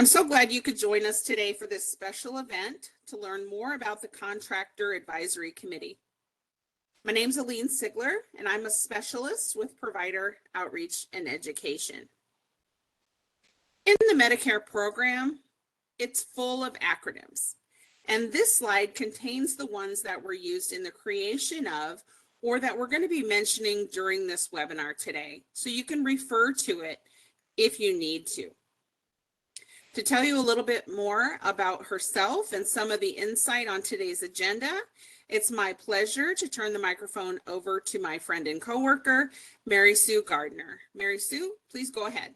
I'm so glad you could join us today for this special event to learn more about the Contractor Advisory Committee. My name's Aline Sigler, and I'm a specialist with Provider Outreach and Education. In the Medicare program, it's full of acronyms, and this slide contains the ones that were used in the creation of or that we're going to be mentioning during this webinar today, so you can refer to it if you need to. To tell you a little bit more about herself and some of the insight on today's agenda, it's my pleasure to turn the microphone over to my friend and coworker, Mary Sue Gardner. Mary Sue, please go ahead.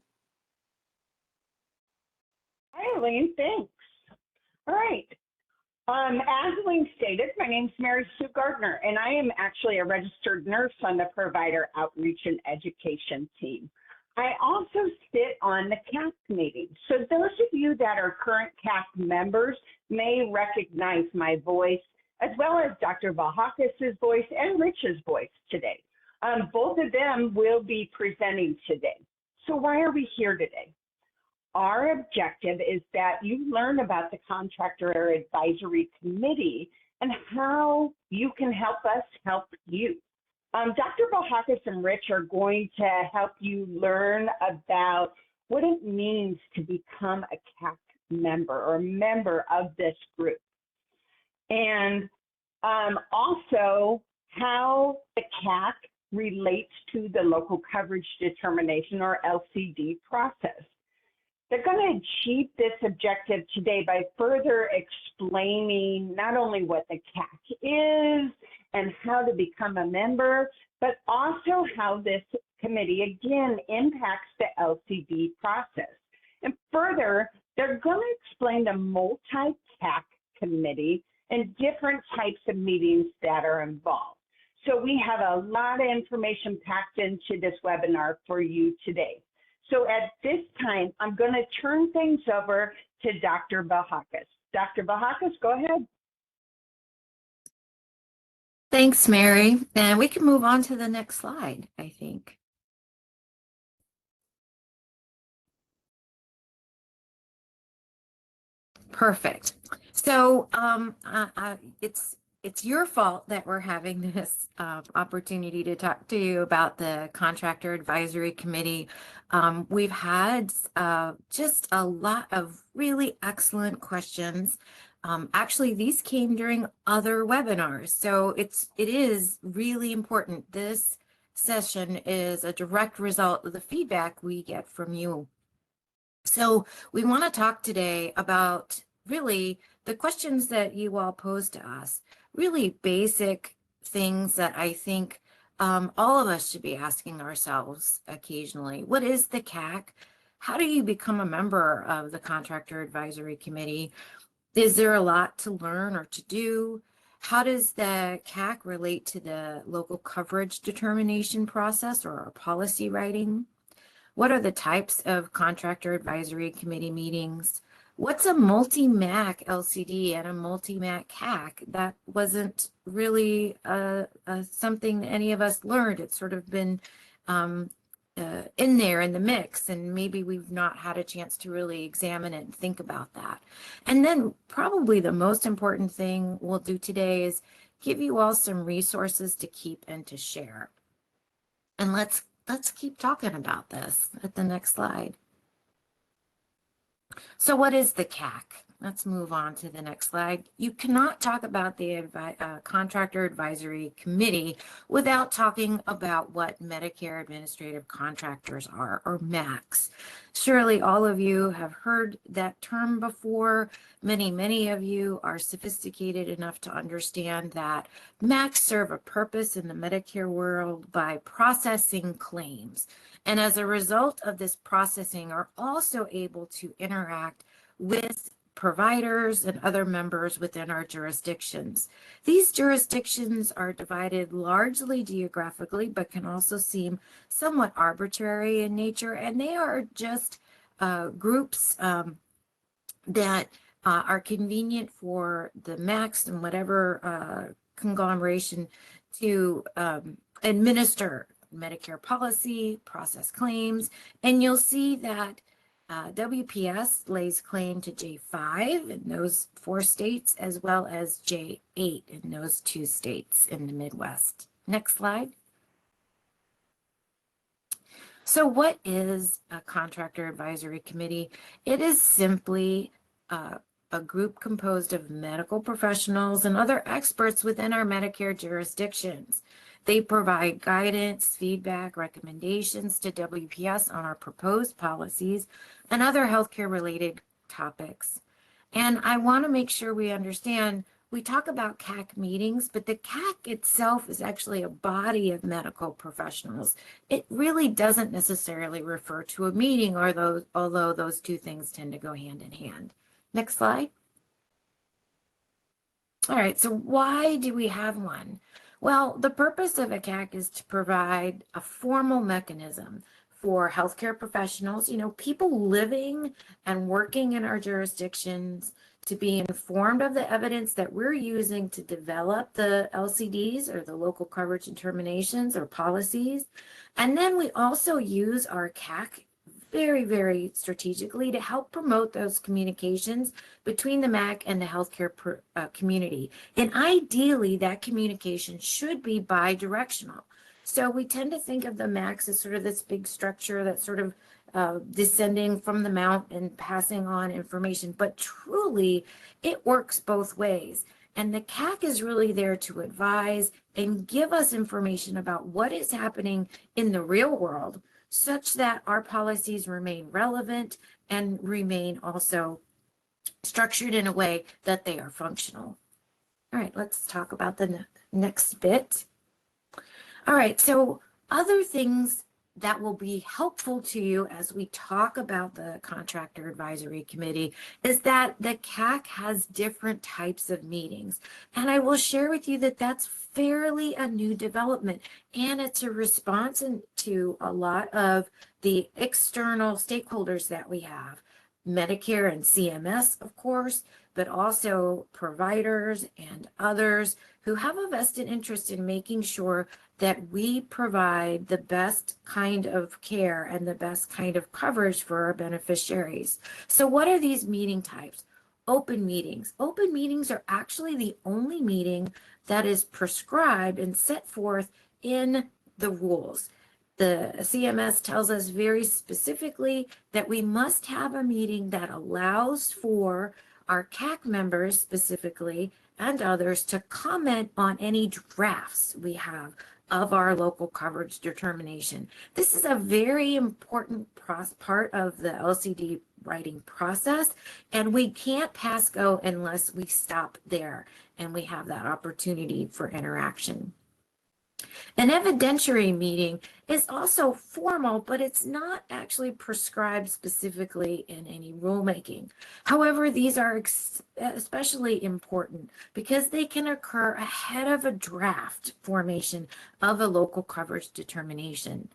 Hi, Elaine, thanks. All right. As Elaine stated, my name is Mary Sue Gardner, and I am actually a registered nurse on the Provider Outreach and Education team. I also sit on the CAC meeting. So those of you that are current CAC members may recognize my voice, as well as Dr. Vlahakis' voice and Rich's voice today. Both of them will be presenting today. So why are we here today? Our objective is that you learn about the Contractor Advisory Committee and how you can help us help you. Dr. Vlahakis and Rich are going to help you learn about what it means to become a CAC member or a member of this group. And also how the CAC relates to the local coverage determination or LCD process. They're going to achieve this objective today by further explaining not only what the CAC is and how to become a member, but also how this committee, again, impacts the LCD process. And further, they're going to explain the multi-CAC committee and different types of meetings that are involved. So we have a lot of information packed into this webinar for you today. So at this time, I'm going to turn things over to Dr. Vlahakis. Dr. Vlahakis, go ahead. Thanks, Mary. And we can move on to the next slide, I think. Perfect. So it's your fault that we're having this opportunity to talk to you about the Contractor Advisory Committee. We've had just a lot of really excellent questions. Actually, these came during other webinars, so it is really important. This session is a direct result of the feedback we get from you. So we want to talk today about really the questions that you all pose to us, really basic things that I think all of us should be asking ourselves occasionally. What is the CAC? How do you become a member of the Contractor Advisory Committee? Is there a lot to learn or to do? How does the CAC relate to the local coverage determination process or policy writing? What are the types of Contractor Advisory Committee meetings? What's a multi-MAC LCD and a multi-MAC CAC? That wasn't really something that any of us learned. It's sort of been in there in the mix, and maybe we've not had a chance to really examine it and think about that. And then probably the most important thing we'll do today is give you all some resources to keep and to share. And let's keep talking about this at the next slide. So what is the CAC? Let's move on to the next slide. You cannot talk about the Contractor Advisory Committee without talking about what Medicare Administrative Contractors are, or MACs. Surely all of you have heard that term before. Many of you are sophisticated enough to understand that MACs serve a purpose in the Medicare world by processing claims. And as a result of this processing, are also able to interact with providers and other members within our jurisdictions. These jurisdictions are divided largely geographically, but can also seem somewhat arbitrary in nature, and they are just groups that are convenient for the MACs and whatever conglomeration to administer Medicare policy, process claims, and you'll see that WPS lays claim to J5 in those 4 states, as well as J8 in those 2 states in the Midwest. Next slide. So what is a Contractor Advisory Committee? It is simply a group composed of medical professionals and other experts within our Medicare jurisdictions. They provide guidance, feedback, recommendations to WPS on our proposed policies and other healthcare related topics. And I want to make sure we understand, we talk about CAC meetings, but the CAC itself is actually a body of medical professionals. It really doesn't necessarily refer to a meeting, although those 2 things tend to go hand in hand. Next slide. All right, so why do we have one? Well, the purpose of a CAC is to provide a formal mechanism for healthcare professionals, people living and working in our jurisdictions, to be informed of the evidence that we're using to develop the LCDs, or the local coverage determinations or policies. And then we also use our CAC very, very strategically to help promote those communications between the MAC and the healthcare community. And ideally, that communication should be bi-directional. So we tend to think of the MACs as sort of this big structure that's sort of descending from the mount and passing on information, but truly it works both ways. And the CAC is really there to advise and give us information about what is happening in the real world, such that our policies remain relevant and remain also structured in a way that they are functional. All right, let's talk about the next bit. All right, so other things that will be helpful to you as we talk about the Contractor Advisory Committee is that the CAC has different types of meetings. And I will share with you that that's fairly a new development, and it's a response to a lot of the external stakeholders that we have. Medicare and CMS, of course, but also providers and others who have a vested interest in making sure that we provide the best kind of care and the best kind of coverage for our beneficiaries. So what are these meeting types? Open meetings. Open meetings are actually the only meeting that is prescribed and set forth in the rules. The CMS tells us very specifically that we must have a meeting that allows for our CAC members specifically and others to comment on any drafts we have of our local coverage determination. This is a very important part of the LCD writing process, and we can't pass go unless we stop there and we have that opportunity for interaction. An evidentiary meeting is also formal, but it's not actually prescribed specifically in any rulemaking. However, these are especially important because they can occur ahead of a draft formation of a local coverage determination.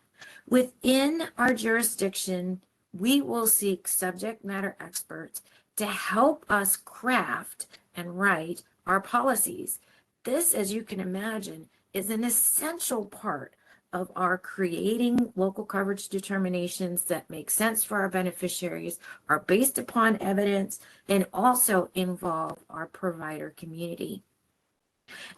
Within our jurisdiction, we will seek subject matter experts to help us craft and write our policies. This, as you can imagine, is an essential part of our creating local coverage determinations that make sense for our beneficiaries, are based upon evidence, and also involve our provider community.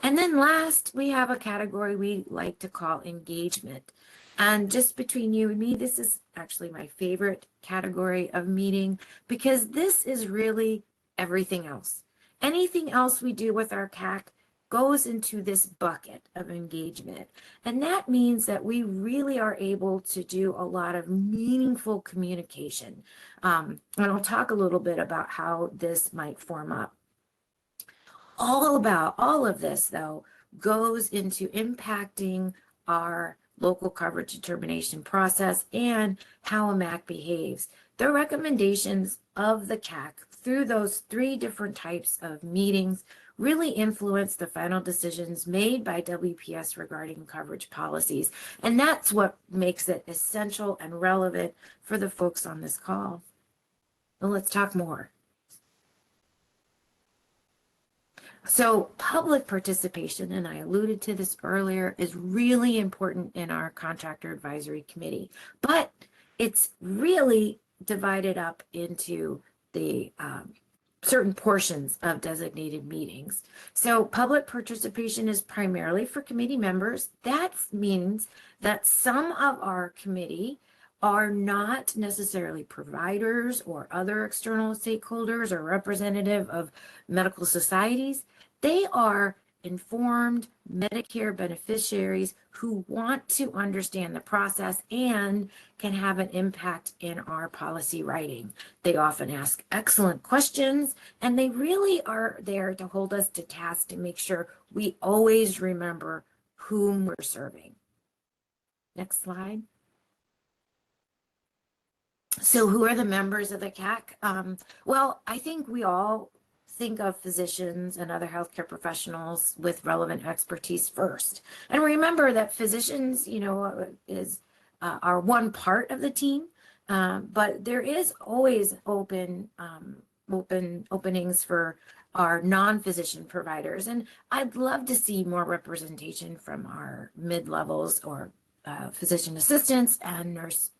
And then last, we have a category we like to call engagement. And just between you and me, this is actually my favorite category of meeting because this is really everything else. Anything else we do with our CAC goes into this bucket of engagement. And that means that we really are able to do a lot of meaningful communication. And I'll talk a little bit about how this might form up. All of this, though, goes into impacting our local coverage determination process and how a MAC behaves. The recommendations of the CAC through those 3 different types of meetings really influence the final decisions made by WPS regarding coverage policies. And that's what makes it essential and relevant for the folks on this call. Well, let's talk more. So public participation, and I alluded to this earlier, is really important in our Contractor Advisory Committee, but it's really divided up into the certain portions of designated meetings. So public participation is primarily for committee members. That means that some of our committee are not necessarily providers or other external stakeholders or representative of medical societies. They are informed Medicare beneficiaries who want to understand the process and can have an impact in our policy writing. They often ask excellent questions, and they really are there to hold us to task to make sure we always remember whom we're serving. Next slide. So who are the members of the CAC? Well, I think we all think of physicians and other healthcare professionals with relevant expertise first. And remember that physicians, are one part of the team, but there is always openings for our non-physician providers. And I'd love to see more representation from our mid-levels or physician assistants and nurse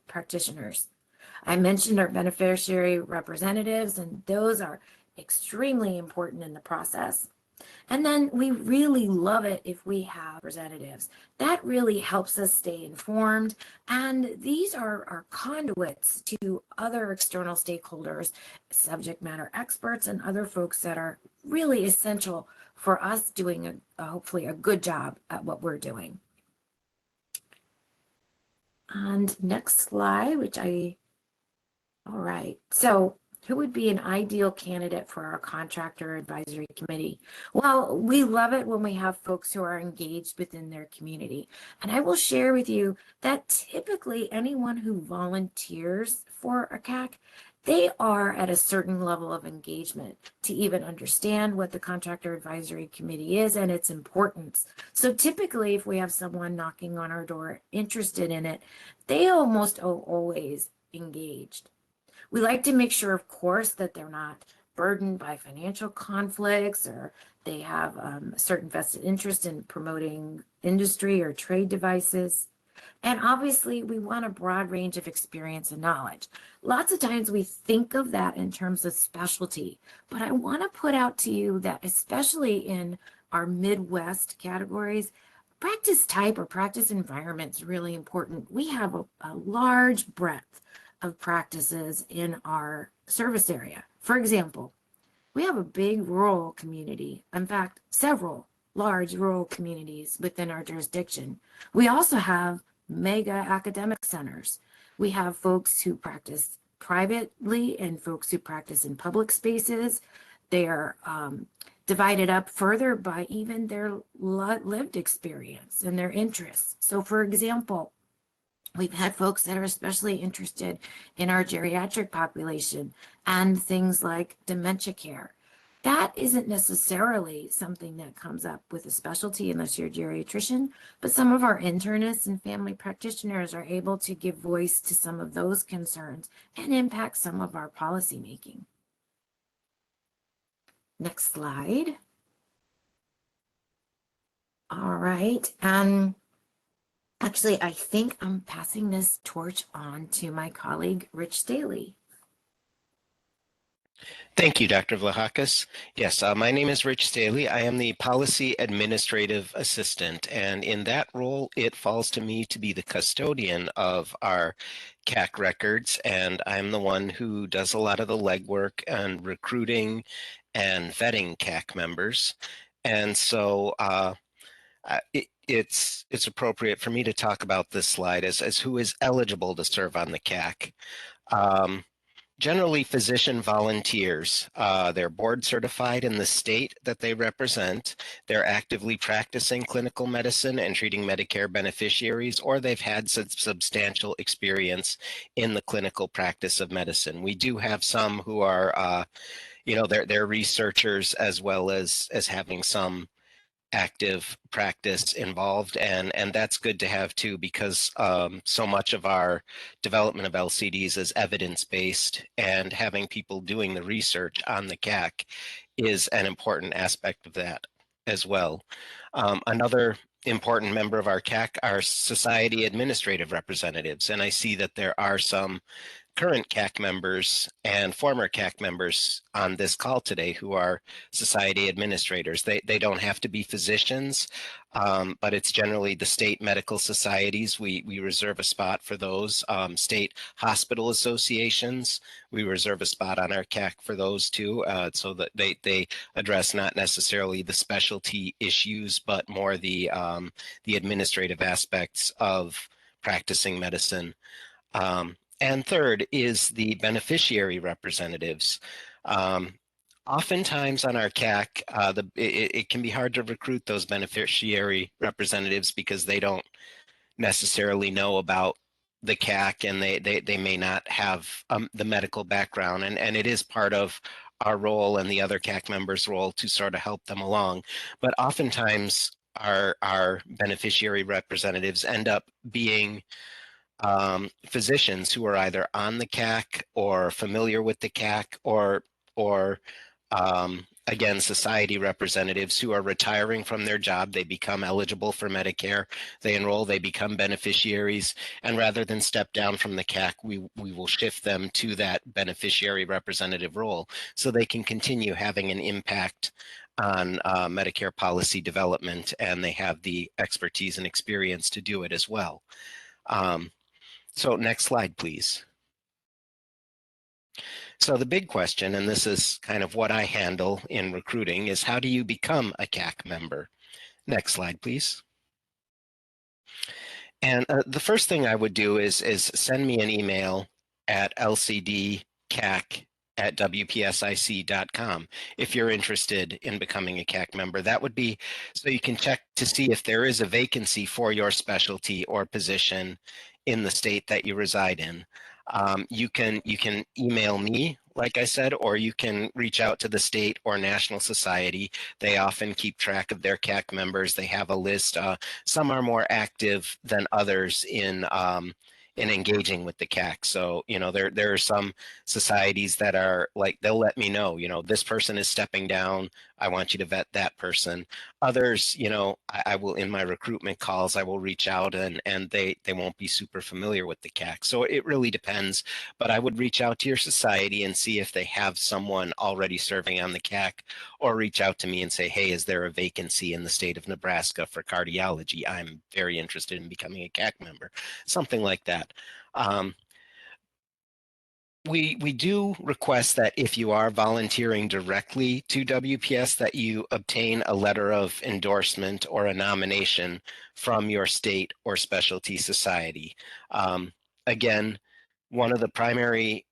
practitioners. I mentioned our beneficiary representatives, and those are extremely important in the process. And then we really love it if we have representatives. That really helps us stay informed. And these are our conduits to other external stakeholders, subject matter experts, and other folks that are really essential for us doing hopefully a good job at what we're doing. And next slide, all right. So who would be an ideal candidate for our Contractor Advisory Committee? Well, we love it when we have folks who are engaged within their community. And I will share with you that typically anyone who volunteers for a CAC, they are at a certain level of engagement to even understand what the Contractor Advisory Committee is and its importance. So typically, if we have someone knocking on our door interested in it, they almost always engaged. We like to make sure, of course, that they're not burdened by financial conflicts or they have a certain vested interest in promoting industry or trade devices. And obviously, we want a broad range of experience and knowledge. Lots of times we think of that in terms of specialty, but I want to put out to you that especially in our Midwest categories, practice type or practice environment is really important. We have a large breadth of practices in our service area. For example, we have a big rural community. In fact, several large rural communities within our jurisdiction. We also have mega academic centers. We have folks who practice privately and folks who practice in public spaces. They are divided up further by even their lived experience and their interests. So for example, we've had folks that are especially interested in our geriatric population and things like dementia care. That isn't necessarily something that comes up with a specialty unless you're a geriatrician, but some of our internists and family practitioners are able to give voice to some of those concerns and impact some of our policymaking. Next slide. All right, and actually, I think I'm passing this torch on to my colleague, Rich Staley. Thank you, Dr. Vlahakis. Yes, my name is Rich Staley. I am the Policy Administrative Assistant, and in that role, it falls to me to be the custodian of our CAC records, and I'm the one who does a lot of the legwork and recruiting and vetting CAC members. And so it's appropriate for me to talk about this slide as who is eligible to serve on the CAC. Generally, physician volunteers. They're board certified in the state that they represent. They're actively practicing clinical medicine and treating Medicare beneficiaries, or they've had substantial experience in the clinical practice of medicine. We do have some who are, they're researchers as well as having some active practice involved, and that's good to have too, because so much of our development of LCDs is evidence-based, and having people doing the research on the CAC is an important aspect of that as well. Another important member of our CAC are society administrative representatives, and I see that there are some current CAC members and former CAC members on this call today who are society administrators. They don't have to be physicians, but it's generally the state medical societies. We reserve a spot for those. State hospital associations, we reserve a spot on our CAC for those too, so that they address not necessarily the specialty issues, but more the administrative aspects of practicing medicine. And third is the beneficiary representatives. Oftentimes on our CAC, it can be hard to recruit those beneficiary representatives because they don't necessarily know about the CAC, and they may not have the medical background, and it is part of our role and the other CAC members' role to sort of help them along. But oftentimes our beneficiary representatives end up being physicians who are either on the CAC or familiar with the CAC, or again, society representatives who are retiring from their job. They become eligible for Medicare, they enroll, they become beneficiaries, and rather than step down from the CAC, we will shift them to that beneficiary representative role so they can continue having an impact on Medicare policy development, and they have the expertise and experience to do it as well. So next slide, please. So the big question, and this is kind of what I handle in recruiting, is how do you become a CAC member? Next slide, please. And the first thing I would do is send me an email at LCDCAC@WPSIC.com if you're interested in becoming a CAC member. That would be so you can check to see if there is a vacancy for your specialty or position in the state that you reside in. You can email me, like I said, or you can reach out to the state or national society. They often keep track of their CAC members. They have a list. Some are more active than others in engaging with the CAC. So, you know, there are some societies that are like, they'll let me know, you know, this person is stepping down. I want you to vet that person. Others, you know, I will, in my recruitment calls, I will reach out and they won't be super familiar with the CAC. So it really depends, but I would reach out to your society and see if they have someone already serving on the CAC, or reach out to me and say, hey, is there a vacancy in the state of Nebraska for cardiology? I'm very interested in becoming a CAC member, something like that. We do request that if you are volunteering directly to WPS, that you obtain a letter of endorsement or a nomination from your state or specialty society. Again, one of the primary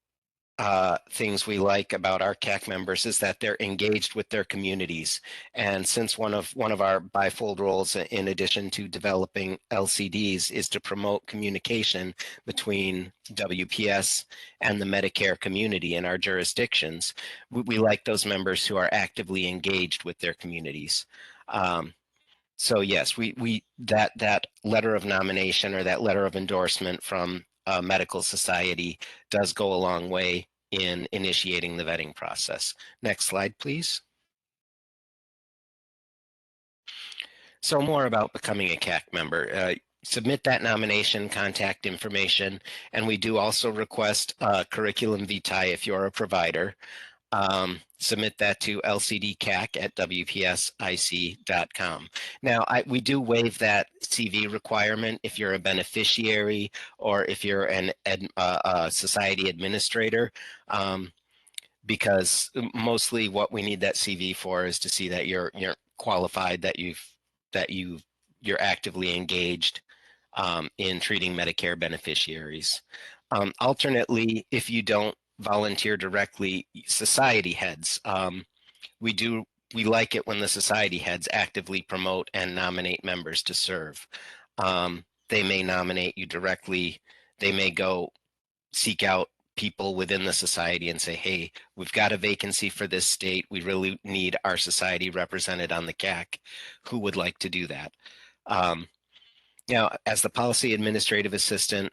things we like about our CAC members is that they're engaged with their communities. And since one of our bifold roles, in addition to developing LCDs, is to promote communication between WPS and the Medicare community in our jurisdictions, we like those members who are actively engaged with their communities. So yes, that letter of nomination or that letter of endorsement from a medical society does go a long way in initiating the vetting process. Next slide, please. So more about becoming a CAC member. Submit that nomination, contact information, and we do also request curriculum vitae if you're a provider. Submit that to LCDCAC@WPSIC.com. Now, we do waive that CV requirement if you're a beneficiary or if you're a society administrator, because mostly what we need that CV for is to see that you're qualified, that you're actively engaged in treating Medicare beneficiaries. Alternately, if you don't volunteer directly, society heads, we like it when the society heads actively promote and nominate members to serve. They may nominate you directly. They may go seek out people within the society and say, hey, we've got a vacancy for this state. We really need our society represented on the CAC. Who would like to do that? Now, as the policy administrative assistant,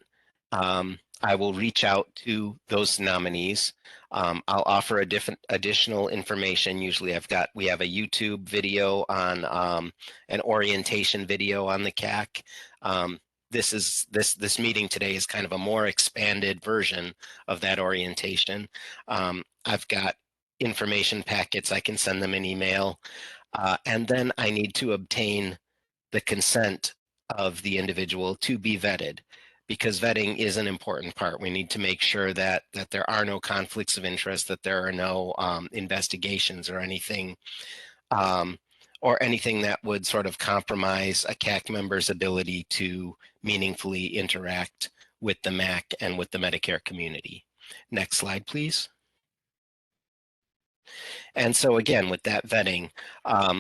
I will reach out to those nominees. I'll offer a different additional information. Usually we have a YouTube video on an orientation video on the CAC. this meeting today is kind of a more expanded version of that orientation. I've got information packets. I can send them an email, and then I need to obtain the consent of the individual to be vetted, because vetting is an important part. We need to make sure that there are no conflicts of interest, that there are no investigations or anything that would sort of compromise a CAC member's ability to meaningfully interact with the MAC and with the Medicare community. Next slide, please. And so again, with that vetting,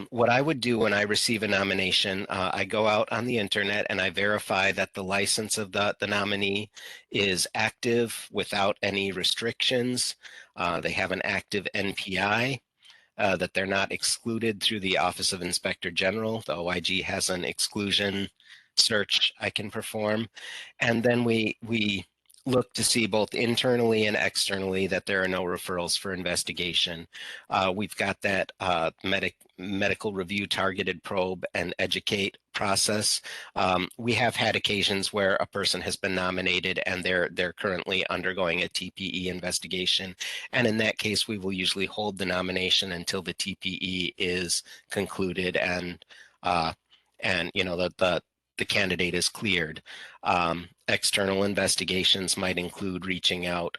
what I would do when I receive a nomination, I go out on the internet and I verify that the license of the nominee is active without any restrictions. They have an active NPI, that they're not excluded through the Office of Inspector General. The OIG has an exclusion search I can perform. And then we look to see both internally and externally that there are no referrals for investigation. We've got that medical review targeted probe and educate process. We have had occasions where a person has been nominated and they're currently undergoing a TPE investigation. And in that case, we will usually hold the nomination until the TPE is concluded and you know, the candidate is cleared. External investigations might include reaching out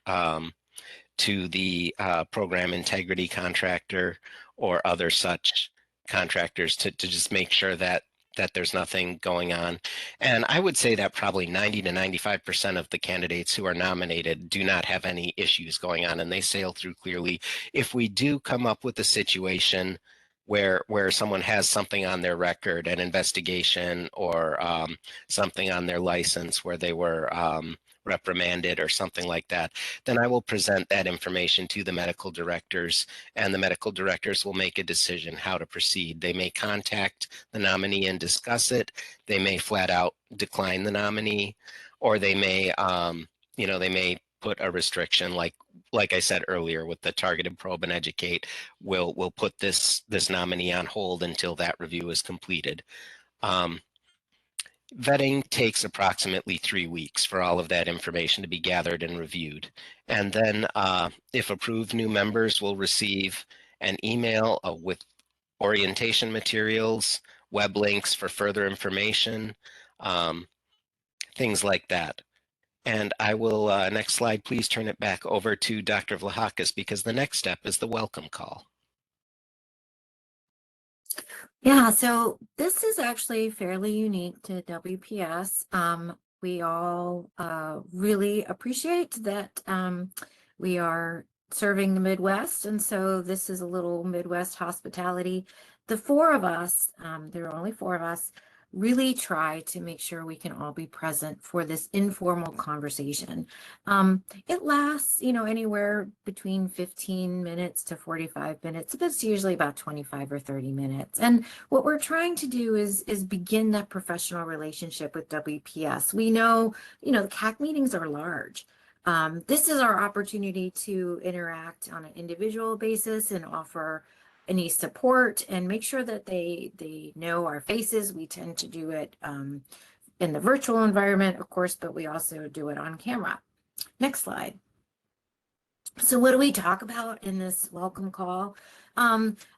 to the program integrity contractor or other such contractors to just make sure that there's nothing going on. And I would say that probably 90 to 95% of the candidates who are nominated do not have any issues going on, and they sail through clearly. If we do come up with a situation where someone has something on their record, an investigation or something on their license where they were reprimanded or something like that, then I will present that information to the medical directors, and the medical directors will make a decision how to proceed. They may contact the nominee and discuss it. They may flat out decline the nominee, or they may, you know, they may put a restriction like I said earlier with the targeted probe and educate. We'll put this nominee on hold until that review is completed. Vetting takes approximately 3 weeks for all of that information to be gathered and reviewed. And then if approved, new members will receive an email with orientation materials, web links for further information, things like that. And I will, next slide, please turn it back over to Dr. Vlahakis, because the next step is the welcome call. Yeah, so this is actually fairly unique to WPS. We all really appreciate that we are serving the Midwest, and so this is a little Midwest hospitality. The four of us, there are only four of us, really try to make sure we can all be present for this informal conversation. It lasts, you know, anywhere between 15 minutes to 45 minutes. That's usually about 25 or 30 minutes. And what we're trying to do is begin that professional relationship with WPS. We know, you know, the CAC meetings are large. This is our opportunity to interact on an individual basis and offer any support and make sure that they know our faces. We tend to do it in the virtual environment, of course, but we also do it on camera. Next slide. So what do we talk about in this welcome call?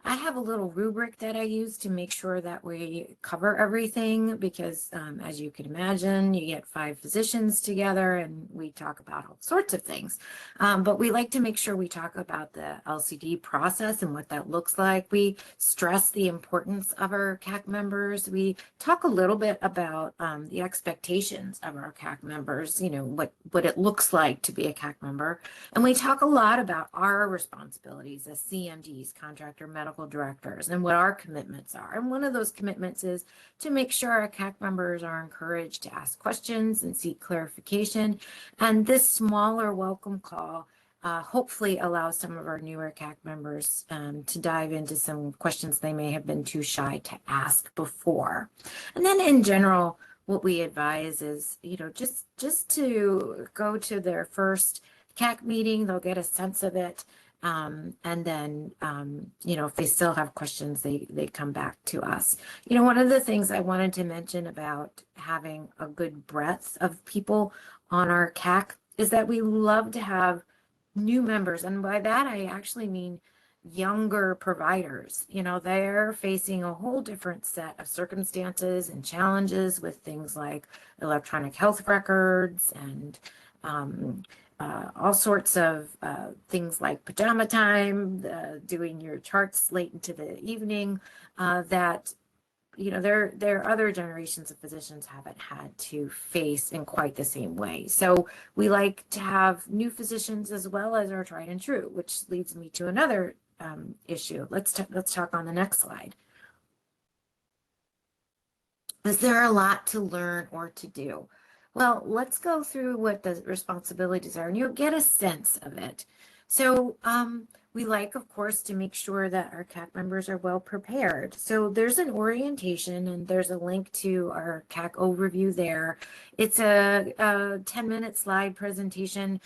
I have a little rubric that I use to make sure that we cover everything, because as you can imagine, you get 5 physicians together and we talk about all sorts of things. But we like to make sure we talk about the LCD process and what that looks like. We stress the importance of our CAC members. We talk a little bit about the expectations of our CAC members, you know, what it looks like to be a CAC member. And we talk a lot about our responsibilities as CMDs, contractor medical directors, and what our commitments are. And one of those commitments is to make sure our CAC members are encouraged to ask questions and seek clarification. And this smaller welcome call hopefully allows some of our newer CAC members to dive into some questions they may have been too shy to ask before. And then in general, what we advise is, you know, just to go to their first CAC meeting. They'll get a sense of it. And then, if they still have questions, they come back to us. One of the things I wanted to mention about having a good breadth of people on our CAC is that we love to have new members. And by that, I actually mean younger providers. They're facing a whole different set of circumstances and challenges with things like electronic health records and all sorts of things like pajama time, doing your charts late into the evening, that their other generations of physicians haven't had to face in quite the same way. So we like to have new physicians as well as our tried and true, which leads me to another issue. Let's talk on the next slide. Is there a lot to learn or to do? Well, let's go through what the responsibilities are, and you'll get a sense of it. So we like, of course, to make sure that our CAC members are well prepared. So there's an orientation, and there's a link to our CAC overview there. It's a 10-minute slide presentation,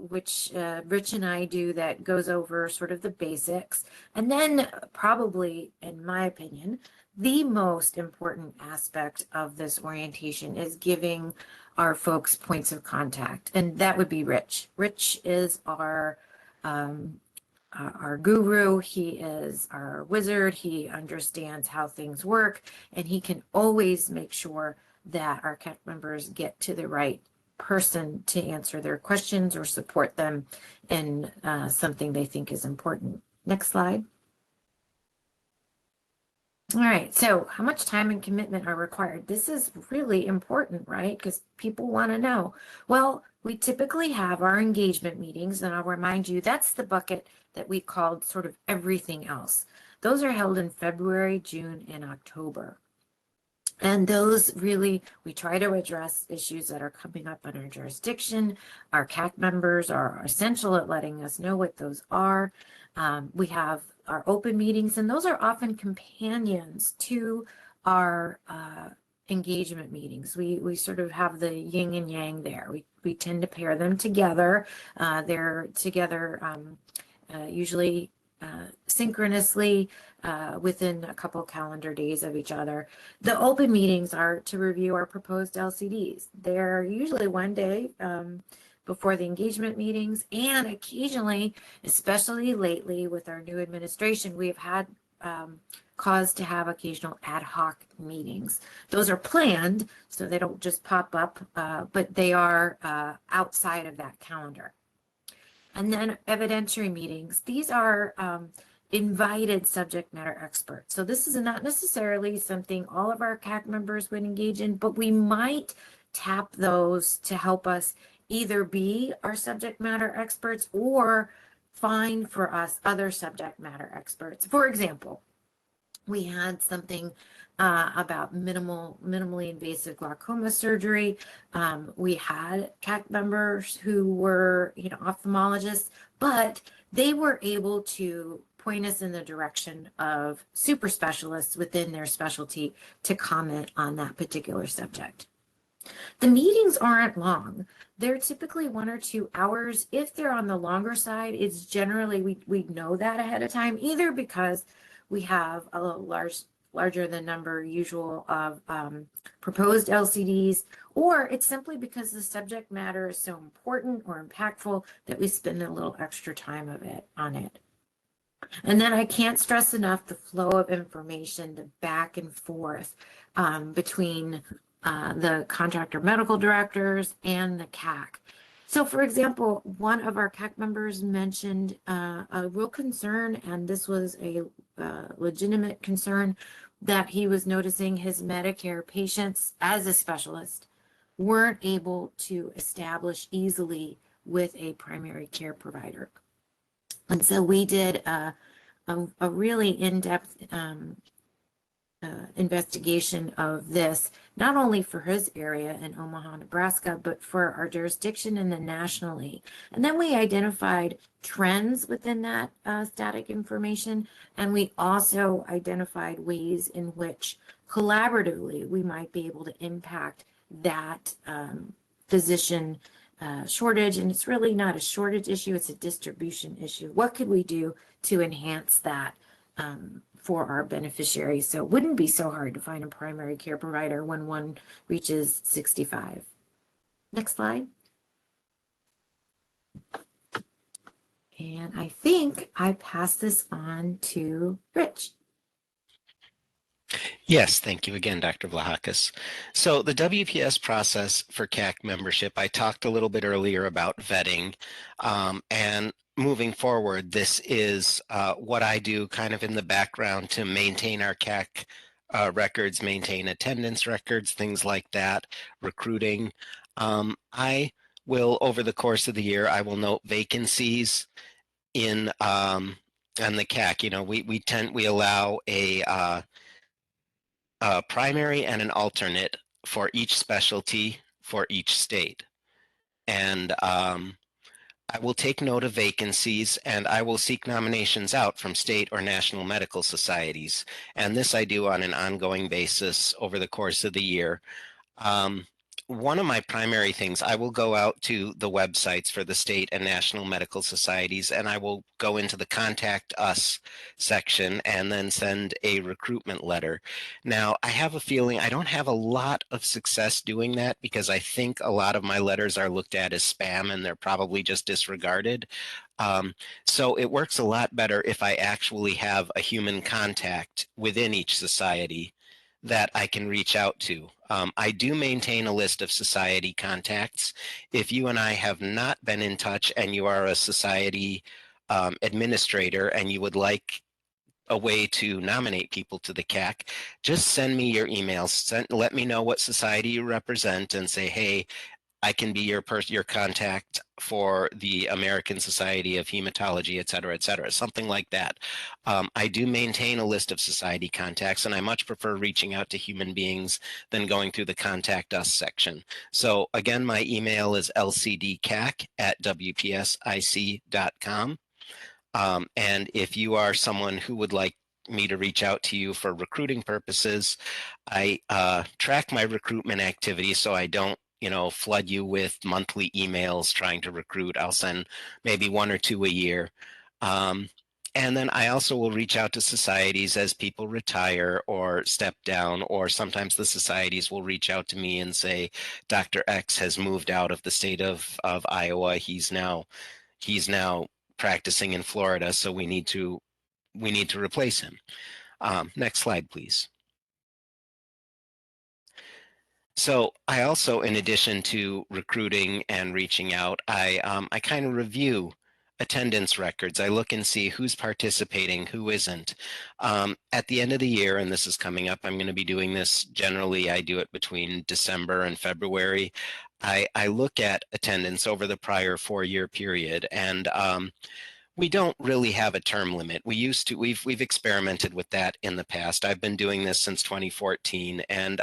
which Rich and I do, that goes over sort of the basics. And then probably, in my opinion, the most important aspect of this orientation is giving our folks points of contact, and that would be Rich. Rich is our guru. He is our wizard. He understands how things work, and he can always make sure that our CAC members get to the right person to answer their questions or support them in something they think is important. Next slide. All right, so how much time and commitment are required? This is really important, right? Because people want to know. Well, we typically have our engagement meetings, and I'll remind you, that's the bucket that we called sort of everything else. Those are held in February, June, and October. And those really, we try to address issues that are coming up in our jurisdiction. Our CAC members are essential at letting us know what those are. We have our open meetings, and those are often companions to our engagement meetings. We sort of have the yin and yang there. We tend to pair them together. They're together usually synchronously within a couple calendar days of each other. The open meetings are to review our proposed LCDs. They're usually one day before the engagement meetings, and occasionally, especially lately with our new administration, we've had cause to have occasional ad hoc meetings. Those are planned, so they don't just pop up, but they are outside of that calendar. And then evidentiary meetings. These are invited subject matter experts. So this is not necessarily something all of our CAC members would engage in, but we might tap those to help us either be our subject matter experts or find for us other subject matter experts. For example, we had something about minimally invasive glaucoma surgery. We had CAC members who were, ophthalmologists, but they were able to point us in the direction of super specialists within their specialty to comment on that particular subject. The meetings aren't long. They're typically 1 or 2 hours. If they're on the longer side, it's generally, we know that ahead of time, either because we have a larger than number usual of proposed LCDs, or it's simply because the subject matter is so important or impactful that we spend a little extra time on it. And then I can't stress enough the flow of information, the back and forth between the contractor medical directors and the CAC. So for example, one of our CAC members mentioned a real concern, and this was a legitimate concern, that he was noticing his Medicare patients as a specialist weren't able to establish easily with a primary care provider. And so we did a really in-depth investigation of this, not only for his area in Omaha, Nebraska, but for our jurisdiction and then nationally. And then we identified trends within that static information, and we also identified ways in which collaboratively we might be able to impact that physician shortage, and it's really not a shortage issue, it's a distribution issue. What could we do to enhance that for our beneficiaries? So it wouldn't be so hard to find a primary care provider when one reaches 65. Next slide. And I think I pass this on to Rich. Yes, thank you again, Dr. Vlahakis. So the WPS process for CAC membership, I talked a little bit earlier about vetting, and moving forward, this is what I do kind of in the background to maintain our CAC records, maintain attendance records, things like that, recruiting. I will, over the course of the year, I will note vacancies in on the CAC. You know, we allow a primary and an alternate for each specialty for each state. And I will take note of vacancies, and I will seek nominations out from state or national medical societies. And this I do on an ongoing basis over the course of the year. One of my primary things, I will go out to the websites for the state and national medical societies, and I will go into the Contact Us section and then send a recruitment letter. Now, I have a feeling I don't have a lot of success doing that because I think a lot of my letters are looked at as spam and they're probably just disregarded. So it works a lot better if I actually have a human contact within each society that I can reach out to. I do maintain a list of society contacts. If you and I have not been in touch and you are a society administrator and you would like a way to nominate people to the CAC, just send me your emails. Let me know what society you represent and say, hey, I can be your contact for the American Society of Hematology, et cetera, something like that. I do maintain a list of society contacts, and I much prefer reaching out to human beings than going through the Contact Us section. So again, my email is lcdcac@wpsic.com. And if you are someone who would like me to reach out to you for recruiting purposes, I track my recruitment activity so I don't flood you with monthly emails trying to recruit. I'll send maybe 1 or 2 a year. And then I also will reach out to societies as people retire or step down, or sometimes the societies will reach out to me and say, Dr. X has moved out of the state of Iowa. He's now practicing in Florida, so we need to replace him. Next slide, please. So I also, in addition to recruiting and reaching out, I kind of review attendance records. I look and see who's participating, who isn't. At the end of the year, and this is coming up, I'm going to be doing this generally. I do it between December and February. I look at attendance over the prior 4-year period, and we don't really have a term limit. We've experimented with that in the past. I've been doing this since 2014, and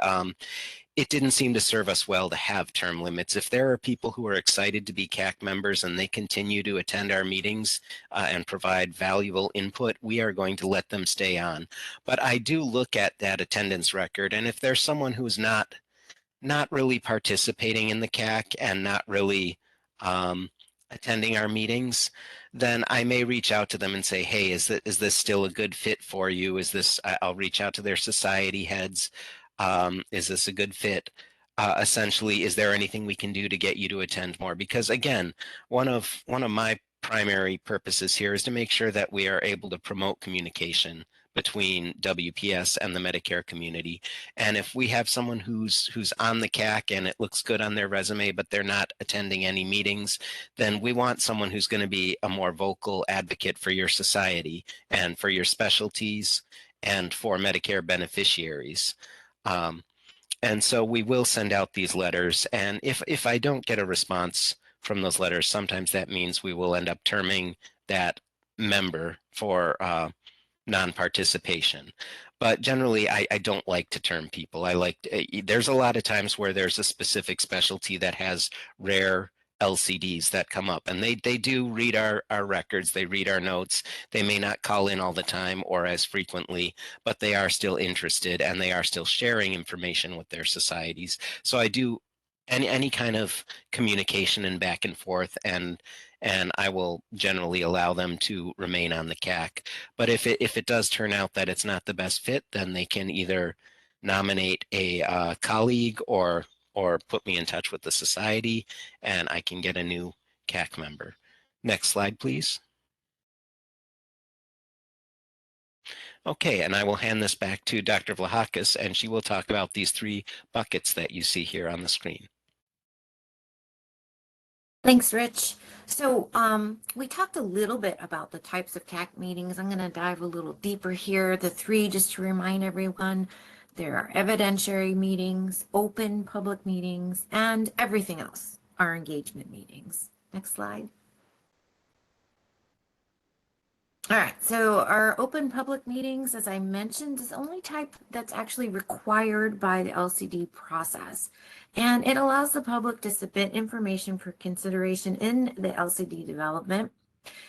it didn't seem to serve us well to have term limits. If there are people who are excited to be CAC members and they continue to attend our meetings and provide valuable input, we are going to let them stay on. But I do look at that attendance record, and if there's someone who's not really participating in the CAC and not really attending our meetings, then I may reach out to them and say, hey, is this still a good fit for you? I'll reach out to their society heads. Is this a good fit? Essentially, is there anything we can do to get you to attend more? Because again, one of my primary purposes here is to make sure that we are able to promote communication between WPS and the Medicare community. And if we have someone who's on the CAC and it looks good on their resume, but they're not attending any meetings, then we want someone who's going to be a more vocal advocate for your society and for your specialties and for Medicare beneficiaries. And so we will send out these letters. And if I don't get a response from those letters, sometimes that means we will end up terming that member for non-participation. But generally, I don't like to term people. There's a lot of times where there's a specific specialty that has rare LCDs that come up, and they do read our records, they read our notes. They may not call in all the time or as frequently, but they are still interested and they are still sharing information with their societies. So I do any kind of communication and back and forth, and I will generally allow them to remain on the CAC. But if it does turn out that it's not the best fit, then they can either nominate a colleague or put me in touch with the society, and I can get a new CAC member. Next slide, please. Okay, and I will hand this back to Dr. Vlahakis, and she will talk about these 3 buckets that you see here on the screen. Thanks, Rich. So we talked a little bit about the types of CAC meetings. I'm going to dive a little deeper here. The 3, just to remind everyone, there are evidentiary meetings, open public meetings, and everything else are engagement meetings. Next slide. All right, so our open public meetings, as I mentioned, is the only type that's actually required by the LCD process. And it allows the public to submit information for consideration in the LCD development.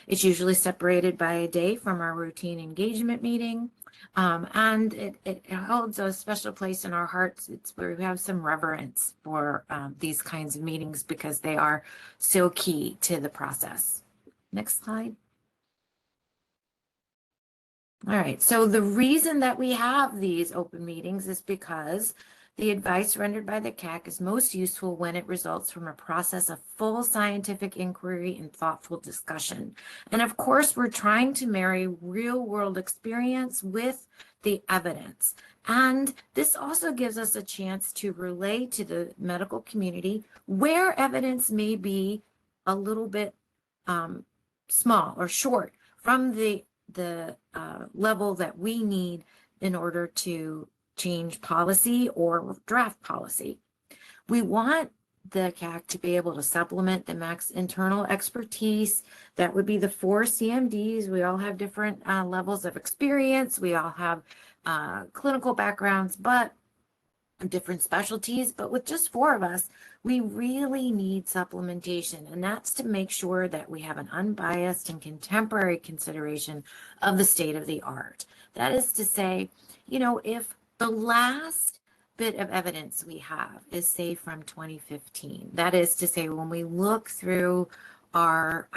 It's usually separated by a day from our routine engagement meeting. And it holds a special place in our hearts. It's where we have some reverence for these kinds of meetings because they are so key to the process. Next slide. All right, so the reason that we have these open meetings is because the advice rendered by the CAC is most useful when it results from a process of full scientific inquiry and thoughtful discussion. And of course, we're trying to marry real-world experience with the evidence. And this also gives us a chance to relay to the medical community where evidence may be a little bit small or short from the level that we need in order to change policy or draft policy. We want the CAC to be able to supplement the MAC's internal expertise. That would be the 4 CMDs. We all have different levels of experience. We all have clinical backgrounds, but different specialties. But with just 4 of us, we really need supplementation, and that's to make sure that we have an unbiased and contemporary consideration of the state of the art. That is to say, you know, if the last bit of evidence we have is, say, from 2015, that is to say, when we look through our,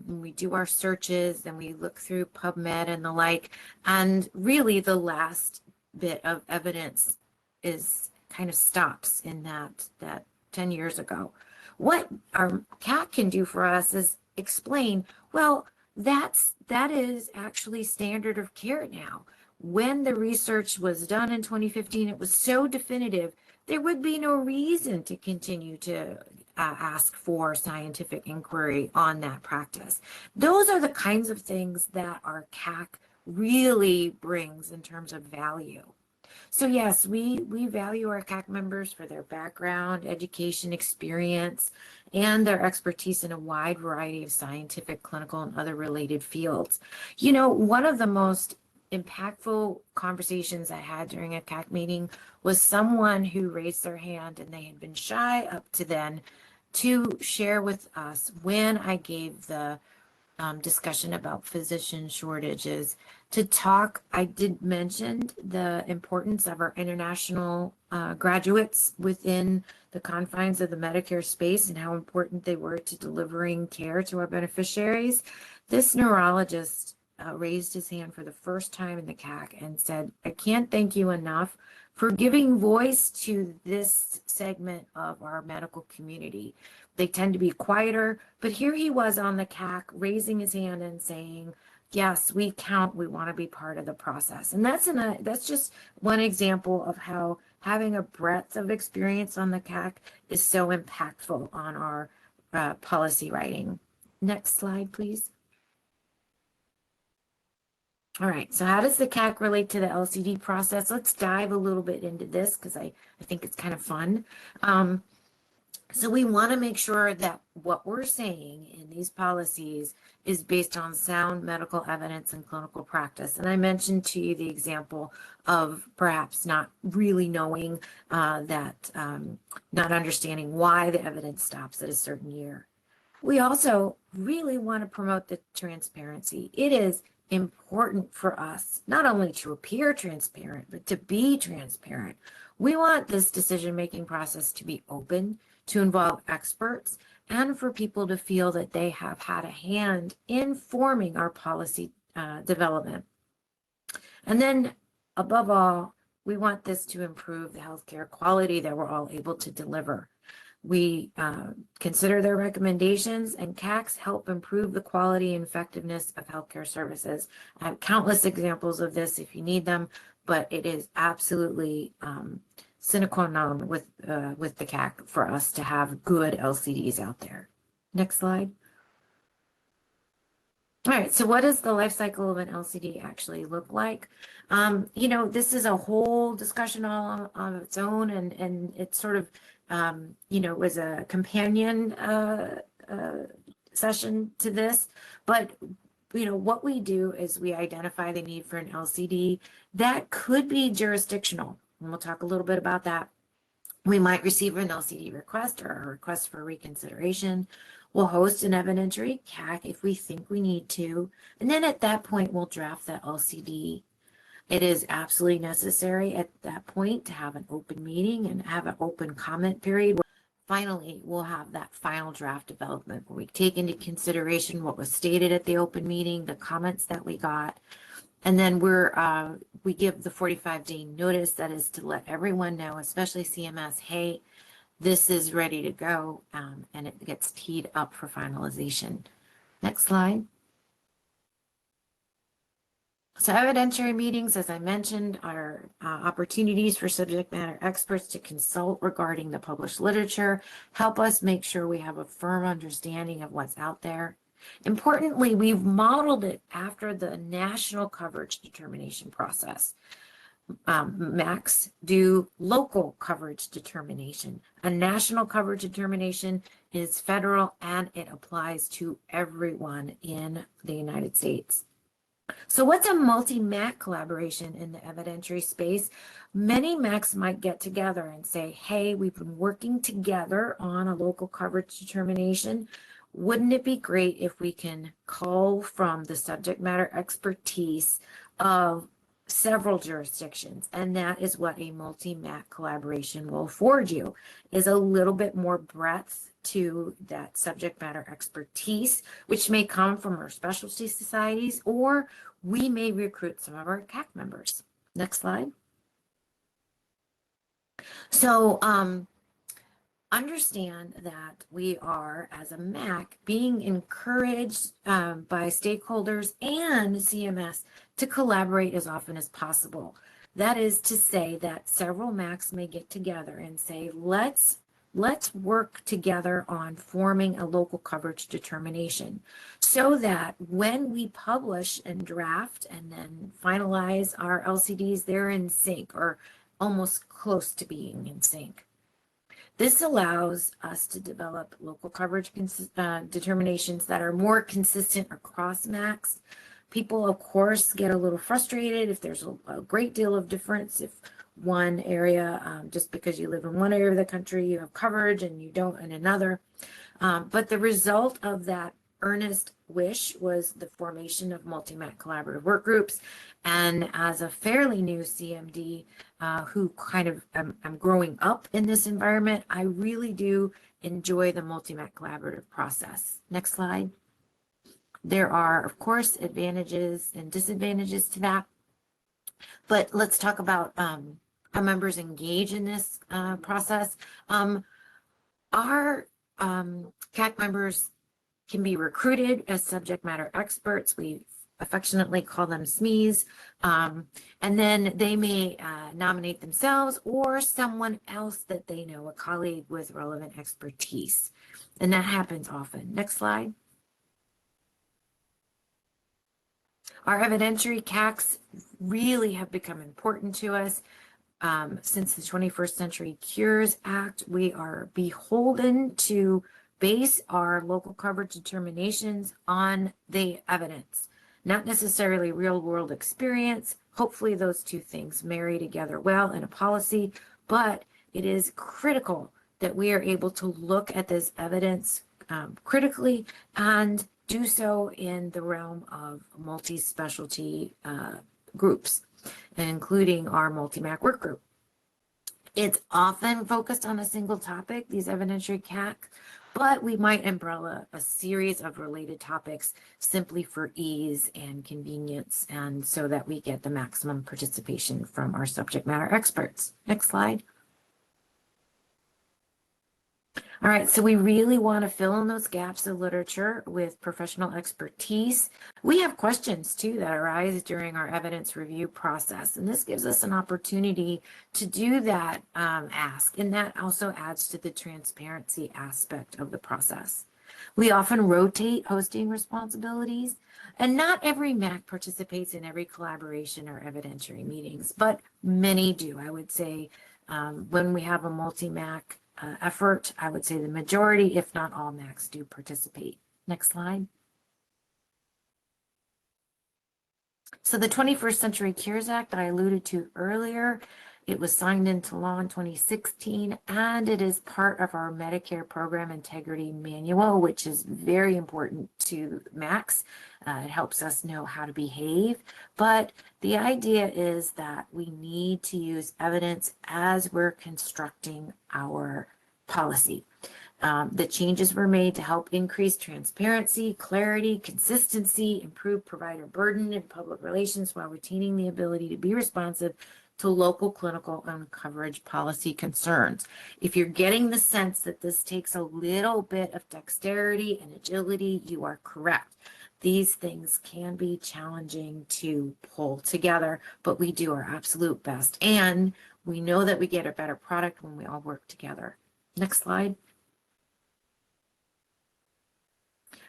when we do our searches and we look through PubMed and the like, and really the last bit of evidence is kind of stops in that 10 years ago. What our CAC can do for us is explain, well, that is actually standard of care now. When the research was done in 2015, it was so definitive, there would be no reason to continue to ask for scientific inquiry on that practice. Those are the kinds of things that our CAC really brings in terms of value. So yes, we value our CAC members for their background, education, experience, and their expertise in a wide variety of scientific, clinical, and other related fields. You know, one of the most impactful conversations I had during a CAC meeting was someone who raised their hand, and they had been shy up to then, to share with us when I gave the discussion about physician shortages. To talk, I did mention the importance of our international graduates within the confines of the Medicare space and how important they were to delivering care to our beneficiaries. This neurologist raised his hand for the first time in the CAC and said, I can't thank you enough for giving voice to this segment of our medical community. They tend to be quieter, but here he was on the CAC raising his hand and saying, yes, we count, we want to be part of the process. And that's just one example of how having a breadth of experience on the CAC is so impactful on our policy writing. Next slide, please. All right, so how does the CAC relate to the LCD process? Let's dive a little bit into this because I think it's kind of fun. So we want to make sure that what we're saying in these policies is based on sound medical evidence and clinical practice. And I mentioned to you the example of perhaps not really knowing not understanding why the evidence stops at a certain year. We also really want to promote the transparency. It is important for us not only to appear transparent, but to be transparent. We want this decision-making process to be open, to involve experts, and for people to feel that they have had a hand in forming our policy development. And then above all, we want this to improve the healthcare quality that we're all able to deliver. We consider their recommendations, and CACs help improve the quality and effectiveness of healthcare services. I have countless examples of this if you need them, but it is absolutely sine qua non with the CAC for us to have good LCDs out there. Next slide. All right, so what does the life cycle of an LCD actually look like? You know, this is a whole discussion all on its own, and it sort of, you know, was a companion session to this. But, you know, what we do is we identify the need for an LCD that could be jurisdictional, and we'll talk a little bit about that. We might receive an LCD request or a request for reconsideration. We'll host an evidentiary CAC if we think we need to. And then at that point, we'll draft that LCD. It is absolutely necessary at that point to have an open meeting and have an open comment period. Finally, we'll have that final draft development where we take into consideration what was stated at the open meeting, the comments that we got. And then we give the 45-day notice, that is to let everyone know, especially CMS, hey, this is ready to go, and it gets teed up for finalization. Next slide. So evidentiary meetings, as I mentioned, are opportunities for subject matter experts to consult regarding the published literature, help us make sure we have a firm understanding of what's out there. Importantly, we've modeled it after the national coverage determination process. MACs do local coverage determination. A national coverage determination is federal, and it applies to everyone in the United States. So what's a multi-MAC collaboration in the evidentiary space? Many MACs might get together and say, hey, we've been working together on a local coverage determination. Wouldn't it be great if we can call from the subject matter expertise of several jurisdictions? And that is what a multi-MAC collaboration will afford you, is a little bit more breadth to that subject matter expertise, which may come from our specialty societies, or we may recruit some of our CAC members. Next slide. So understand that we are, as a MAC, being encouraged by stakeholders and CMS to collaborate as often as possible. That is to say that several MACs may get together and say, let's work together on forming a local coverage determination, so that when we publish and draft and then finalize our LCDs, they're in sync or almost close to being in sync. This allows us to develop local coverage determinations that are more consistent across MACs. People, of course, get a little frustrated if there's a great deal of difference. If one area, just because you live in one area of the country, you have coverage and you don't in another. But the result of that earnest wish was the formation of multi-MAC collaborative work groups. And as a fairly new CMD who kind of I'm growing up in this environment, I really do enjoy the multi-MAC collaborative process. Next slide. There are, of course, advantages and disadvantages to that. But let's talk about how members engage in this process. Our CAC members can be recruited as subject matter experts. We affectionately call them SMEs. And then they may nominate themselves or someone else that they know, a colleague with relevant expertise. And that happens often. Next slide. Our evidentiary CACs really have become important to us. Since the 21st Century Cures Act, we are beholden to base our local coverage determinations on the evidence, not necessarily real world experience. Hopefully those two things marry together well in a policy, but it is critical that we are able to look at this evidence critically and do so in the realm of multi-specialty groups, including our multi-MAC work group. It's often focused on a single topic, these evidentiary CAC, but we might umbrella a series of related topics simply for ease and convenience, and so that we get the maximum participation from our subject matter experts. Next slide. All right, so we really want to fill in those gaps of literature with professional expertise. We have questions too that arise during our evidence review process, and this gives us an opportunity to do that ask, and that also adds to the transparency aspect of the process. We often rotate hosting responsibilities, and not every MAC participates in every collaboration or evidentiary meetings, but many do. I would say when we have a multi-MAC effort, I would say the majority, if not all, MACs do participate. Next slide. So the 21st Century Cures Act that I alluded to earlier, it was signed into law in 2016, and it is part of our Medicare Program Integrity Manual, which is very important to MACs. It helps us know how to behave, but the idea is that we need to use evidence as we're constructing our policy. The changes were made to help increase transparency, clarity, consistency, improve provider burden and public relations while retaining the ability to be responsive to local clinical and coverage policy concerns. If you're getting the sense that this takes a little bit of dexterity and agility, you are correct. These things can be challenging to pull together, but we do our absolute best. And we know that we get a better product when we all work together. Next slide.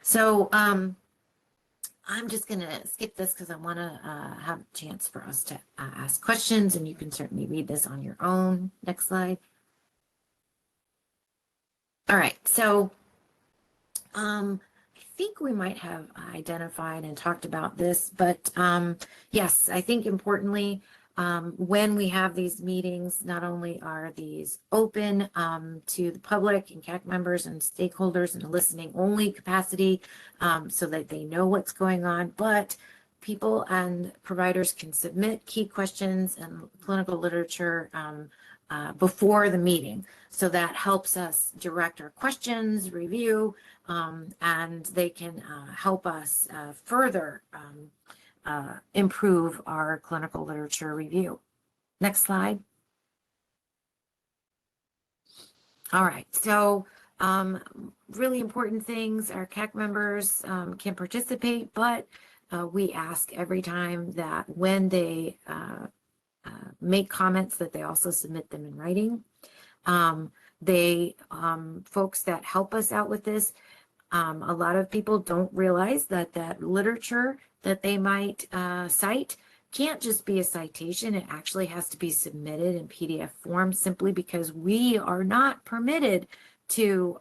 So I'm just going to skip this because I want to have a chance for us to ask questions, and you can certainly read this on your own. Next slide. All right, so I think we might have identified and talked about this, but yes, I think importantly, when we have these meetings, not only are these open to the public and CAC members and stakeholders in a listening only capacity so that they know what's going on, but people and providers can submit key questions and clinical literature before the meeting. So that helps us direct our questions, review, and they can help us further improve our clinical literature review. Next slide. All right, so really important things, our CAC members can participate, but we ask every time that when they make comments that they also submit them in writing. Folks that help us out with this, a lot of people don't realize that that literature that they might cite can't just be a citation. It actually has to be submitted in PDF form simply because we are not permitted to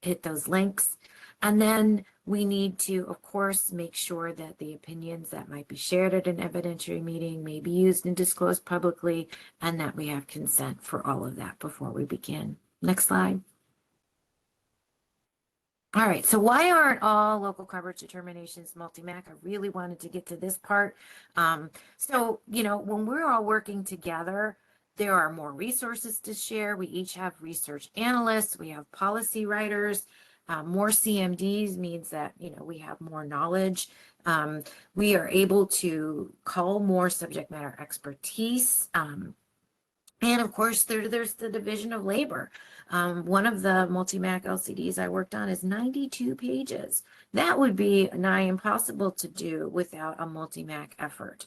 hit those links. And then we need to, of course, make sure that the opinions that might be shared at an evidentiary meeting may be used and disclosed publicly, and that we have consent for all of that before we begin. Next slide. All right, so why aren't all local coverage determinations multi-MAC? I really wanted to get to this part. So, you know, when we're all working together, there are more resources to share. We each have research analysts, we have policy writers, more CMDs means that, you know, we have more knowledge. We are able to call more subject matter expertise. And of course, there's the division of labor. One of the multi-MAC LCDs I worked on is 92 pages. That would be nigh impossible to do without a multi-MAC effort.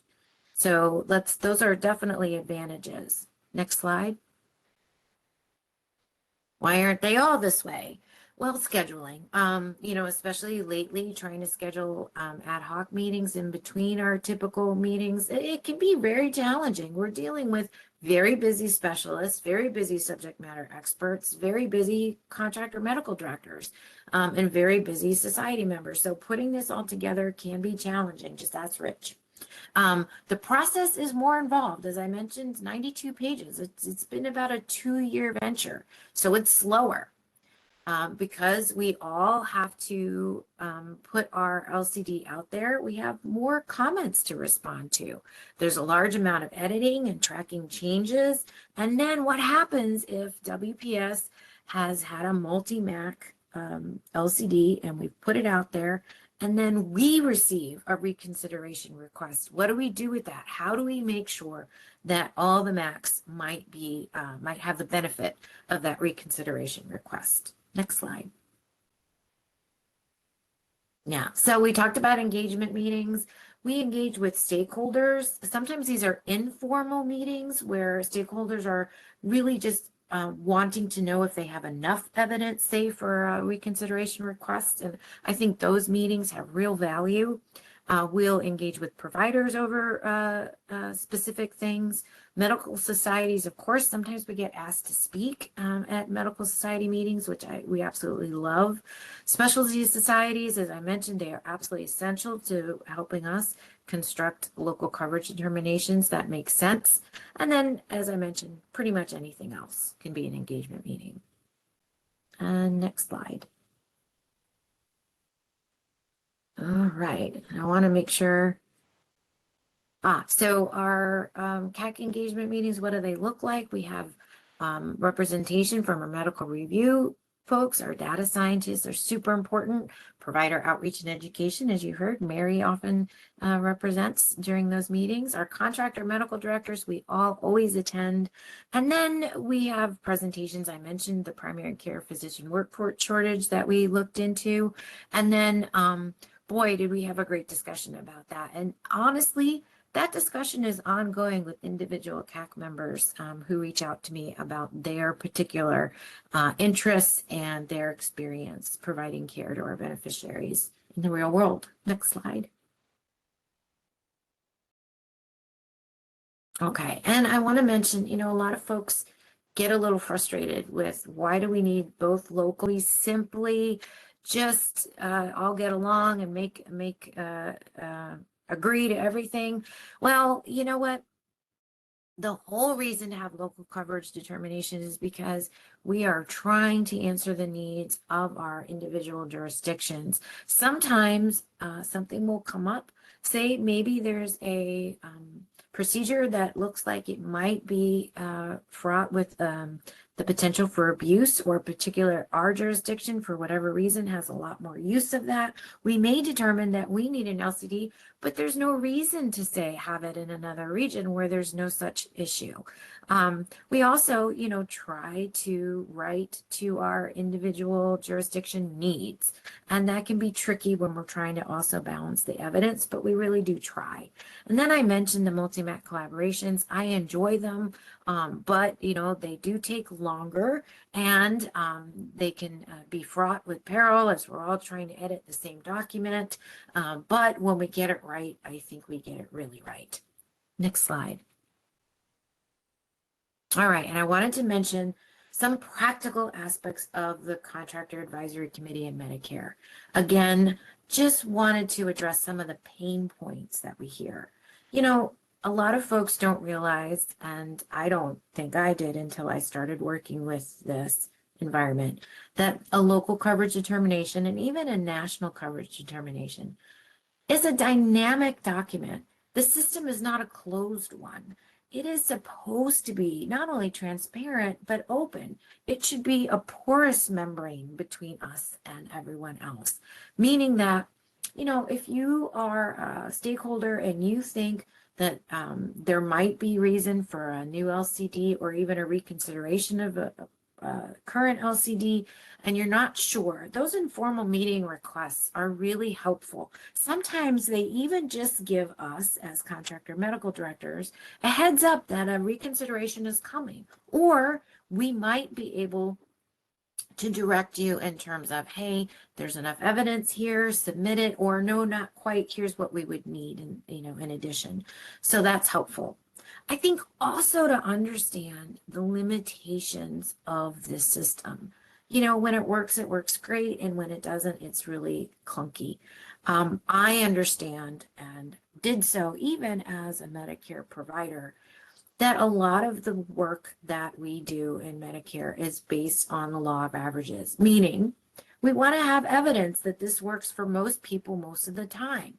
So those are definitely advantages. Next slide. Why aren't they all this way? Well, scheduling, you know, especially lately trying to schedule ad hoc meetings in between our typical meetings, it can be very challenging. We're dealing with very busy specialists, very busy subject matter experts, very busy contractor medical directors, and very busy society members. So putting this all together can be challenging, just ask Rich. The process is more involved. As I mentioned, 92 pages. It's been about a 2-year venture, so it's slower. Because we all have to put our LCD out there, we have more comments to respond to. There's a large amount of editing and tracking changes. And then what happens if WPS has had a multi-MAC LCD and we've put it out there, and then we receive a reconsideration request? What do we do with that? How do we make sure that all the MACs might have the benefit of that reconsideration request? Next slide. Yeah, so we talked about engagement meetings. We engage with stakeholders. Sometimes these are informal meetings where stakeholders are really just wanting to know if they have enough evidence, say, for a reconsideration request. And I think those meetings have real value. We'll engage with providers over specific things. Medical societies, of course, sometimes we get asked to speak at medical society meetings, which we absolutely love. Specialty societies, as I mentioned, they are absolutely essential to helping us construct local coverage determinations that make sense. And then, as I mentioned, pretty much anything else can be an engagement meeting. And next slide. All right, I want to make sure. So our CAC engagement meetings, what do they look like? We have representation from our medical review folks. Our data scientists are super important. Provider outreach and education, as you heard, Mary often represents during those meetings. Our contractor medical directors, we all always attend. And then we have presentations. I mentioned the primary care physician workforce shortage that we looked into. And then boy, did we have a great discussion about that. And honestly, that discussion is ongoing with individual CAC members who reach out to me about their particular interests and their experience providing care to our beneficiaries in the real world. Next slide. Okay, and I want to mention, you know, a lot of folks get a little frustrated with why do we need both locally? Simply just all get along and agree to everything. Well, you know what? The whole reason to have local coverage determination is because we are trying to answer the needs of our individual jurisdictions. Sometimes something will come up. Say maybe there's a procedure that looks like it might be fraught with the potential for abuse, or particular our jurisdiction for whatever reason has a lot more use of that. We may determine that we need an LCD, but there's no reason to say have it in another region where there's no such issue. We also, you know, try to write to our individual jurisdiction needs, and that can be tricky when we're trying to also balance the evidence, but we really do try. And then I mentioned the multi-MAC collaborations. I enjoy them, but you know, they do take longer, and they can be fraught with peril as we're all trying to edit the same document. But when we get it right, I think we get it really right. Next slide. All right, and I wanted to mention some practical aspects of the Contractor Advisory Committee and Medicare. Again, just wanted to address some of the pain points that we hear. You know, a lot of folks don't realize, and I don't think I did until I started working with this environment, that a local coverage determination and even a national coverage determination is a dynamic document. The system is not a closed one. It is supposed to be not only transparent, but open. It should be a porous membrane between us and everyone else, meaning that, you know, if you are a stakeholder and you think that there might be reason for a new LCD or even a reconsideration of a current LCD, and you're not sure, those informal meeting requests are really helpful. Sometimes they even just give us, as contractor medical directors, a heads up that a reconsideration is coming, or we might be able to direct you in terms of, hey, there's enough evidence here, submit it, or no, not quite, here's what we would need, and you know, in addition. So that's helpful. I think also to understand the limitations of this system. You know, when it works great, and when it doesn't, it's really clunky. I understand, and did so even as a Medicare provider, that a lot of the work that we do in Medicare is based on the law of averages, meaning we want to have evidence that this works for most people most of the time.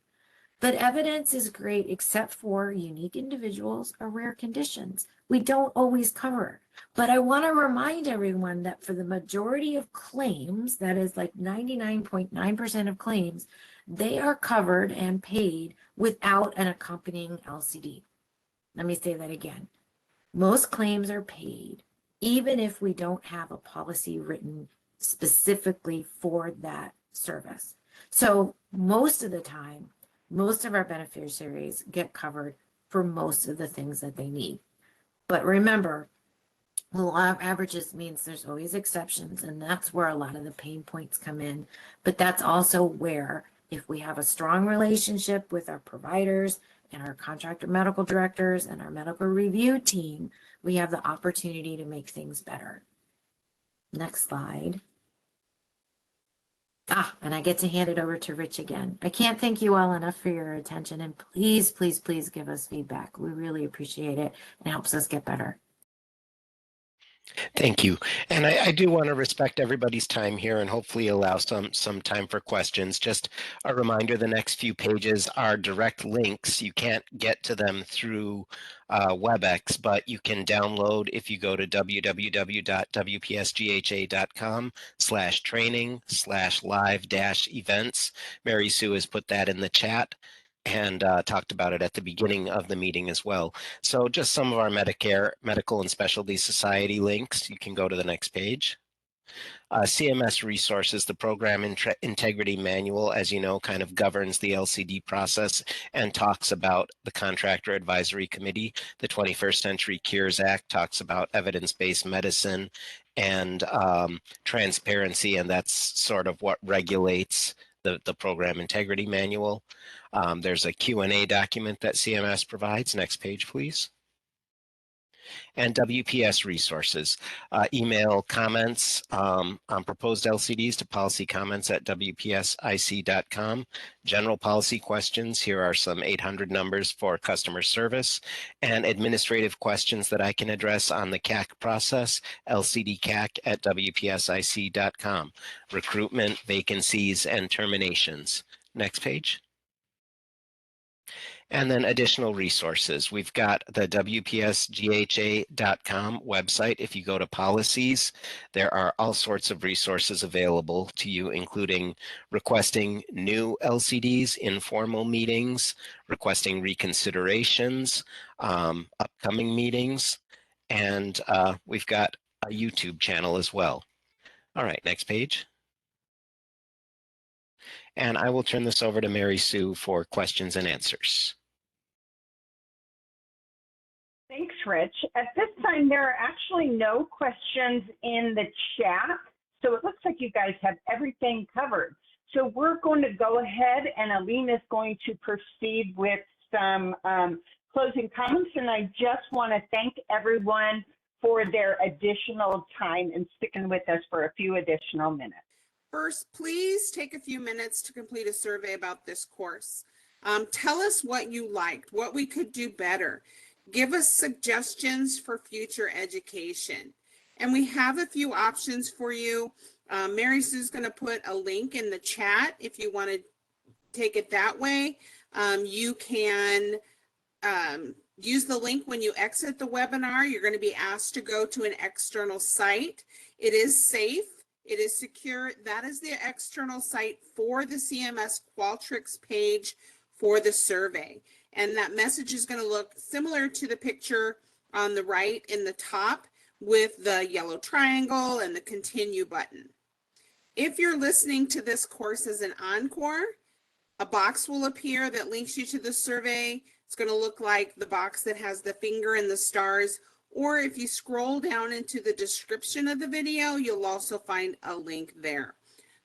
But evidence is great except for unique individuals or rare conditions. We don't always cover. But I want to remind everyone that for the majority of claims, that is like 99.9% of claims, they are covered and paid without an accompanying LCD. Let me say that again. Most claims are paid, even if we don't have a policy written specifically for that service. So most of the time, most of our beneficiaries get covered for most of the things that they need. But remember, the law of averages means there's always exceptions, and that's where a lot of the pain points come in. But that's also where, if we have a strong relationship with our providers and our contractor medical directors and our medical review team, we have the opportunity to make things better. Next slide. And I get to hand it over to Rich again. I can't thank you all enough for your attention, and please, please, please give us feedback. We really appreciate it. It helps us get better. Thank you. And I do want to respect everybody's time here and hopefully allow some time for questions. Just a reminder, the next few pages are direct links. You can't get to them through WebEx, but you can download if you go to www.wpsgha.com/training/live-events. Mary Sue has put that in the chat and talked about it at the beginning of the meeting as well. So just some of our Medicare, Medical and Specialty Society links. You can go to the next page. CMS resources, the Program Integrity Manual, as you know, kind of governs the LCD process and talks about the Contractor Advisory Committee. The 21st Century Cures Act talks about evidence-based medicine and transparency, and that's sort of what regulates the Program Integrity Manual. There's a Q&A document that CMS provides. Next page, please. And WPS resources, email comments on proposed LCDs to policycomments@wpsic.com. General policy questions, here are some 800 numbers for customer service, and administrative questions that I can address on the CAC process, LCDCAC@wpsic.com. Recruitment, vacancies, and terminations. Next page. And then additional resources. We've got the WPSGHA.com website. If you go to policies, there are all sorts of resources available to you, including requesting new LCDs, informal meetings, requesting reconsiderations, upcoming meetings, and we've got a YouTube channel as well. All right, next page. And I will turn this over to Mary Sue for questions and answers. Thanks, Rich. At this time, there are actually no questions in the chat, so it looks like you guys have everything covered. So we're going to go ahead, and Aline is going to proceed with some closing comments, and I just want to thank everyone for their additional time and sticking with us for a few additional minutes. First, please take a few minutes to complete a survey about this course. Tell us what you liked, what we could do better. Give us suggestions for future education. And we have a few options for you. Mary Sue's going to put a link in the chat if you want to take it that way. You can use the link when you exit the webinar. You're going to be asked to go to an external site. It is safe. It is secure. That is the external site for the CMS Qualtrics page for the survey. And that message is going to look similar to the picture on the right in the top with the yellow triangle and the continue button. If you're listening to this course as an encore, a box will appear that links you to the survey. It's going to look like the box that has the finger and the stars. Or if you scroll down into the description of the video, you'll also find a link there.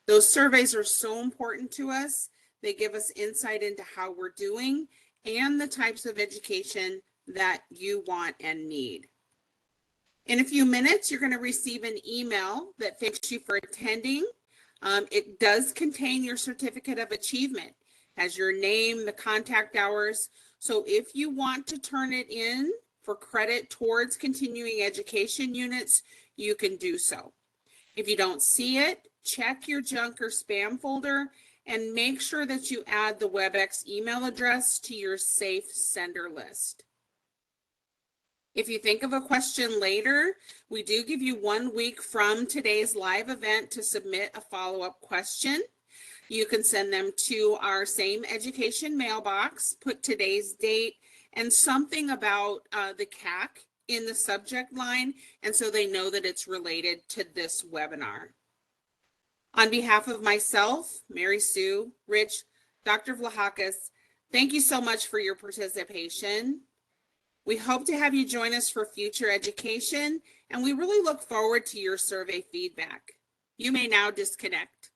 Those surveys are so important to us. They give us insight into how we're doing and the types of education that you want and need. In a few minutes, you're going to receive an email that thanks you for attending. It does contain your certificate of achievement, has your name, the contact hours. So if you want to turn it in for credit towards continuing education units, you can do so. If you don't see it, check your junk or spam folder and make sure that you add the WebEx email address to your safe sender list. If you think of a question later, we do give you 1 week from today's live event to submit a follow-up question. You can send them to our same education mailbox, put today's date and something about the CAC in the subject line, and so they know that it's related to this webinar. On behalf of myself, Mary Sue, Rich, Dr. Vlahakis, thank you so much for your participation. We hope to have you join us for future education, and we really look forward to your survey feedback. You may now disconnect.